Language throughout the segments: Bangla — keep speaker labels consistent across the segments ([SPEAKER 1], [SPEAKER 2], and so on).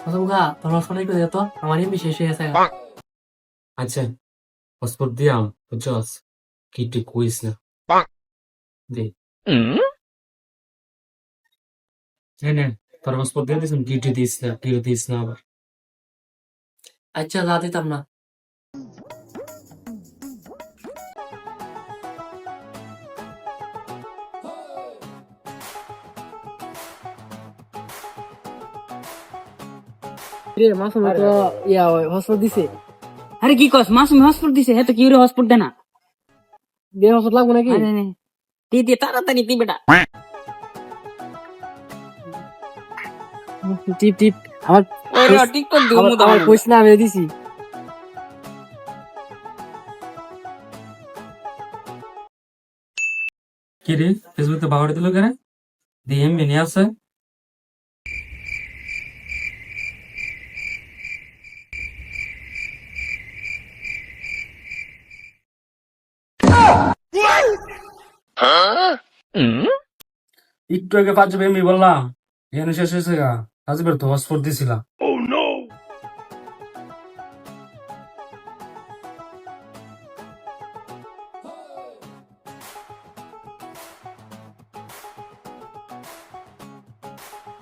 [SPEAKER 1] খা তোর হসপিটাল করে দে তো আমার এমবি শেষ হয়ে গেছে
[SPEAKER 2] আচ্ছা হসপিটাল দিয়াম বুঝছস কিটি কইস না দে নে তোর হসপিটাল দিয়ে দিস কিটি দিস না আবার
[SPEAKER 1] আচ্ছা যা দিতাম না রে মাসুম তো হসপিটাল দিছে
[SPEAKER 3] আরে কি কস মাসুম হসপিটাল দিছে হে তো কি রে হসপিটাল দেনা
[SPEAKER 1] দে হসপিটাল লাগবে নাকি
[SPEAKER 3] আরে নে দি দি তাড়াতাড়ি দি বেটা
[SPEAKER 1] টিপ টিপ আমার
[SPEAKER 3] ওরে টিকটক দিও মু
[SPEAKER 1] আমার কইছ না আমি দিছি
[SPEAKER 2] কি রে ফেসবুকে বাহরে দিল কেন দি এমবি নিয়ে আসে একটু আগে 5 এমবি বললাম এখানে শেষ হয়েছে গা আজবের তো হসপিটাল দিছিলাম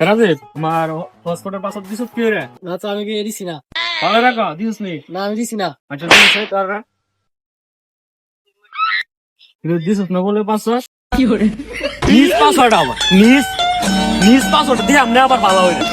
[SPEAKER 4] রাজীব আমার হসপিটাল পাসওয়ার্ড দিছিস কি রে
[SPEAKER 1] না তো আমি কি দিছি না
[SPEAKER 4] ভালো রাখো দিছিস নি
[SPEAKER 1] না আমি দিছি না
[SPEAKER 4] আচ্ছা দিছিস তার দিছিস না বলে পাসওয়ার্ড
[SPEAKER 3] কি করে
[SPEAKER 4] নিজ পাসওয়ার্ড আবার নিজ পাসওয়ার্ড দিয়ে আমনে আবার ভালো হইলো